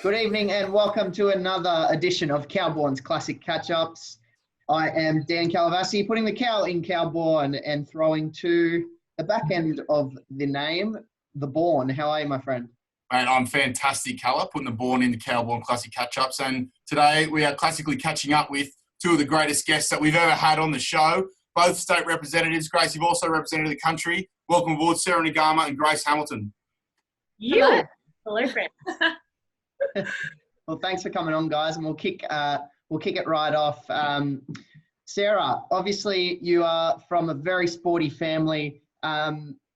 Good evening and welcome to another edition of CalBorne's Classic Catch-Ups. I am Dan Calavassi, putting the cow in CalBorne and throwing to the back end of the name, the Born. How are you, my friend? Mate, I'm fantastic, Calla, putting the Born into CalBorne Classic Catch-Ups. And today we are classically catching up with two of the greatest guests that we've ever had on the show. Both state representatives. Grace, you've also represented the country. Welcome aboard, Sera Naiqama and Grace Hamilton. Hello, friends. Well, thanks for coming on, guys, and we'll kick it right off. Sera, obviously you are from a very sporty family.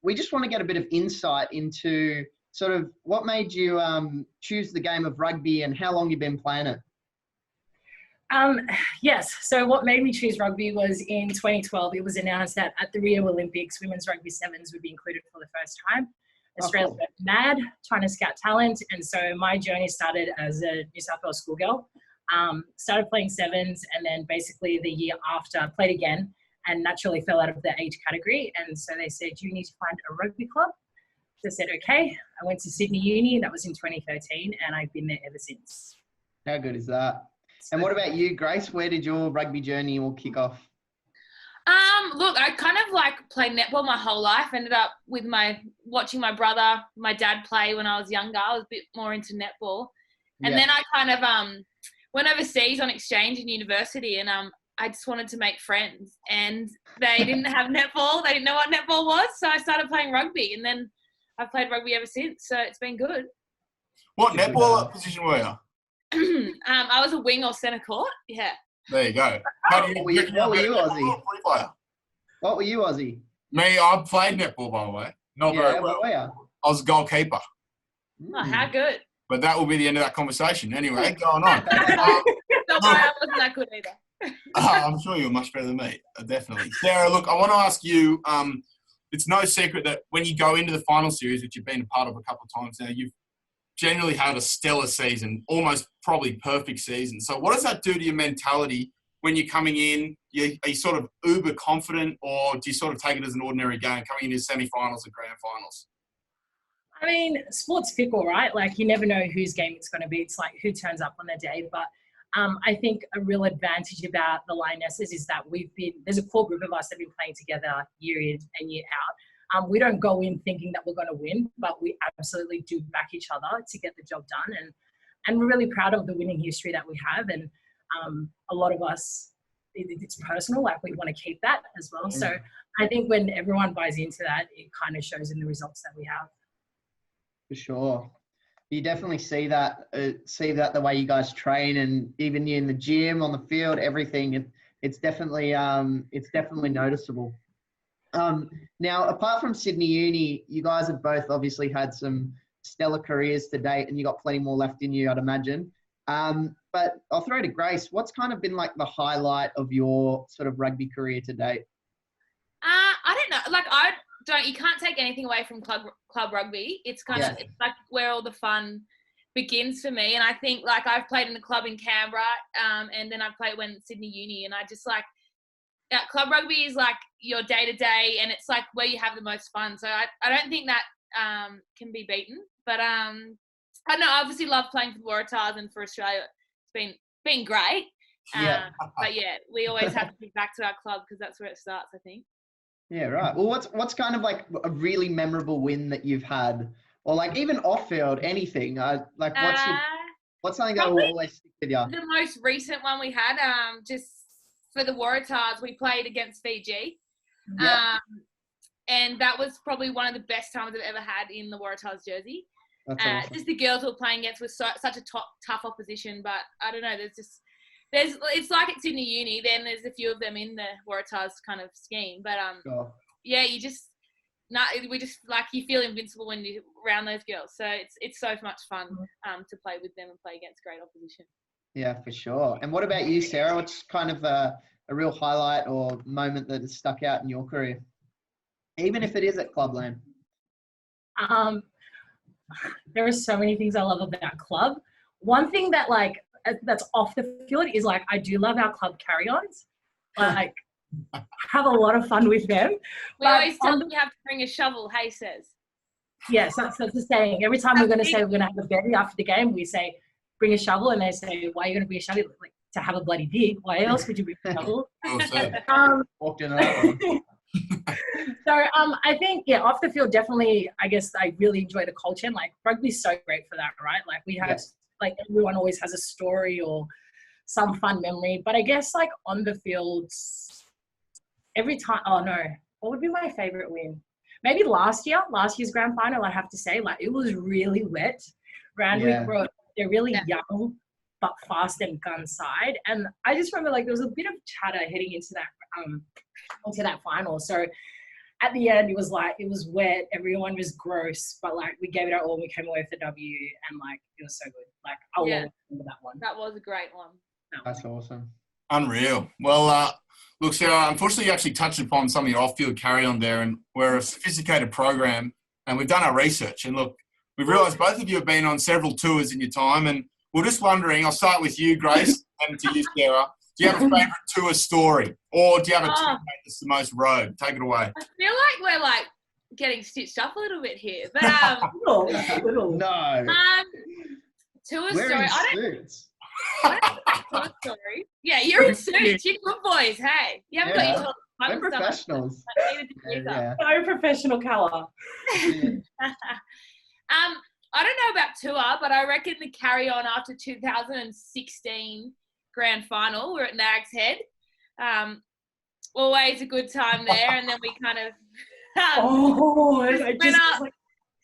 We just want to get a bit of insight into sort of what made you choose the game of rugby and how long you've been playing it. Yes. So what made me choose rugby was in 2012, it was announced that at the Rio Olympics, women's rugby sevens would be included for the first time. Australia went mad, trying to scout talent. And so my journey started as a New South Wales schoolgirl. Started playing sevens, and then basically the year after played again and naturally fell out of the age category. And so they said, you need to find a rugby club. So I said, okay. I went to Sydney Uni. That was in 2013, and I've been there ever since. How good is that? And what about you, Grace? Where did your rugby journey all kick off? Look, I kind of played netball my whole life. Ended up with watching my brother, my dad play when I was younger. I was a bit more into netball. And then I kind of went overseas on exchange in university, and I just wanted to make friends. And they didn't have netball. They didn't know what netball was. So I started playing rugby, and then I've played rugby ever since. So it's been good. What netball position were you? I was a wing or centre court. Yeah. There you go. What were you, Aussie? What were you, Aussie? Me, I played netball, by the way. Not very well. I was a goalkeeper. Oh, how good. But that will be the end of that conversation. Anyway, going on. Don't worry, I wasn't that good either. I'm sure you're much better than me, definitely. Sera, look, I want to ask you, it's no secret that when you go into the final series, which you've been a part of a couple of times now, you've generally had a stellar season, almost probably perfect season. So what does that do to your mentality when you're coming in? Are you sort of uber confident, or do you sort of take it as an ordinary game coming into semi-finals and grand finals? I mean, sport's fickle, right? Like, you never know whose game it's going to be. It's like who turns up on their day. But I think a real advantage about the Lionesses is that there's a core group of us that have been playing together year in and year out. We don't go in thinking that we're going to win, but we absolutely do back each other to get the job done. And we're really proud of the winning history that we have. And a lot of us, it's personal, like we want to keep that as well. So I think when everyone buys into that, it kind of shows in the results that we have. For sure. You definitely see that the way you guys train, and even in the gym, on the field, everything. It's definitely noticeable. Now, apart from Sydney Uni, you guys have both obviously had some stellar careers to date, and you got plenty more left in you, I'd imagine. But I'll throw to Grace. What's kind of been like the highlight of your sort of rugby career to date? I don't know. You can't take anything away from club rugby. It's kind of it's like where all the fun begins for me. And I think I've played in a club in Canberra, and then I've played when Sydney Uni, and I just club rugby is like your day to day, and it's like where you have the most fun. So I don't think that can be beaten. But I don't know. I obviously love playing for the Waratahs and for Australia. It's been great. But yeah, we always have to get back to our club because that's where it starts, I think. Yeah, right. Well, what's kind of like a really memorable win that you've had, or like even off field, anything? What's something that will always stick with you? The most recent one we had, just for the Waratahs, we played against Fiji, and that was probably one of the best times I've ever had in the Waratahs jersey. That's awesome. Just the girls we were playing against was such a tough opposition, but I don't know. It's like at Sydney Uni. Then there's a few of them in the Waratahs kind of scheme, but you feel invincible when you're around those girls. So it's so much fun to play with them and play against great opposition. Yeah, for sure. And what about you, Sera? What's kind of a real highlight or moment that has stuck out in your career, even if it is at Clubland? There are so many things I love about club. One thing that that's off the field is I do love our club carry-ons. Have a lot of fun with them. We always tell them you have to bring a shovel, says. Yes, that's the saying. Every time we're going to say we're going to have a berry after the game, we say bring a shovel, and they say, why are you going to bring a shovel? Like, to have a bloody dig. Why else would you bring a shovel? Well said. Walked in that one. So I think, yeah, off the field, definitely, I guess I really enjoy the culture. And like rugby's so great for that, right? Like we had, like everyone always has a story or some fun memory. But I guess like on the fields, every time, what would be my favorite win? Maybe last year's grand final, I have to say, like it was really wet. Randwick Road, they're really young, but fast and gun side. And I just remember like there was a bit of chatter heading into that final. So at the end, it was wet. Everyone was gross, but like we gave it our all. We came away with the W, and like it was so good. Like I'll always remember that one. That was a great one. That's awesome. Unreal. Well, look, Sarah, unfortunately, you actually touched upon some of your off-field carry-on there, and we're a sophisticated program, and we've done our research. And look, we've realised both of you have been on several tours in your time, and we're just wondering, I'll start with you, Grace, and to you, Sarah. Do you have a favourite tour story? Or do you have a tour that's the most road? Take it away. I feel like we're like getting stitched up a little bit here. But No. tour We're story. in I don't suits. tour story. Yeah, you're in suits. You're good boys, hey. You haven't got your We're professionals. No professional colour. I don't know about tour, but I reckon the carry on after 2016 grand final, we're at Nag's Head. Always a good time there, and then we kind of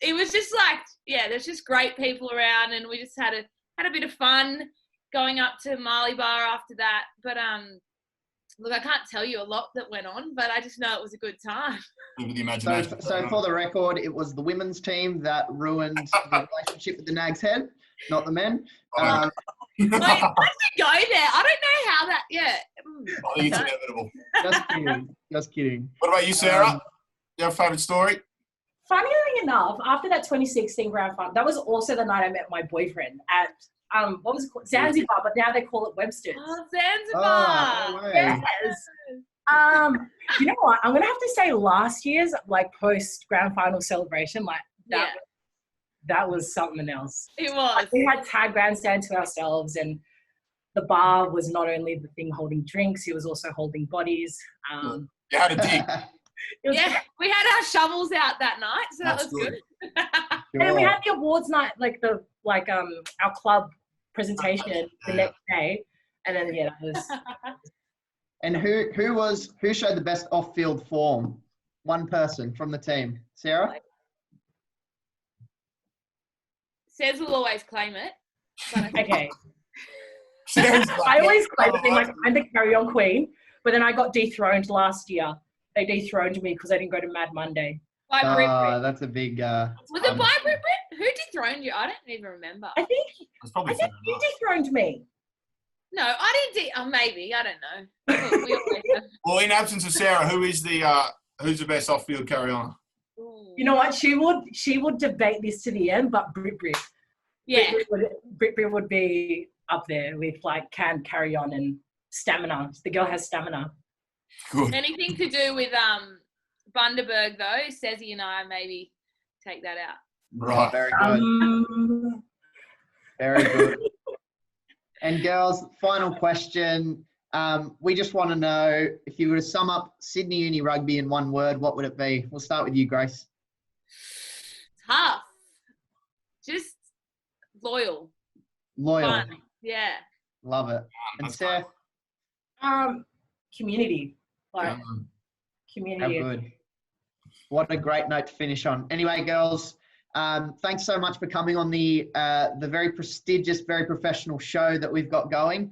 it was just like, there's just great people around, and we just had a bit of fun going up to Marley Bar after that. But look, I can't tell you a lot that went on, but I just know it was a good time. Over the imagination. So for the record, it was the women's team that ruined the relationship with the Nags Head, not the men. Like, let's go there. I don't know how that. Yeah. I think it's inevitable. Just kidding. What about you, Sarah? Your favourite story? Funnily enough, after that 2016 grand final, that was also the night I met my boyfriend at what was it called? Zanzibar, but now they call it Webster's. Oh, Zanzibar. Oh, Yes. You know what? I'm gonna have to say last year's like post grand final celebration, like that was something else. It was. We had tag grandstand to ourselves, and the bar was not only the thing holding drinks, it was also holding bodies. You had a dig. We had our shovels out that night, so that was good. And then we had the awards night, our club presentation the next day, and then that was. And who showed the best off-field form? One person from the team. Sarah? Sez will always claim it. Okay. I always claim it, like I'm the carry-on queen, but then I got dethroned last year. They dethroned me because I didn't go to Mad Monday. That's a big. Was it by Brit? Who dethroned you? I don't even remember. I think you dethroned me. No, I didn't. Maybe, I don't know. We always have. Well, in absence of Sarah, who's the best off-field carry-on? You know what? She would debate this to the end, but Brit. Yeah. Brit would be up there with like can carry on and stamina. The girl has stamina. Good. Anything to do with Bundaberg though, Sezzy and I maybe take that out. Right. Very good. Very good. And girls, final question. We just want to know, if you were to sum up Sydney Uni Rugby in one word, what would it be? We'll start with you, Grace. Tough. Just loyal. Fun. Yeah. Love it. And Steph? Community. Community. How good. What a great note to finish on. Anyway, girls, thanks so much for coming on the very prestigious, very professional show that we've got going.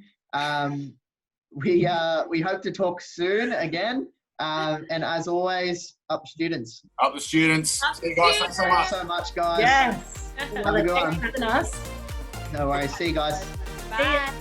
We hope to talk soon again. And as always, up students. Up the students. See you guys. Thanks so much. Guys. Yes. Have a good one. Thanks for having us. No worries. See you guys. Bye.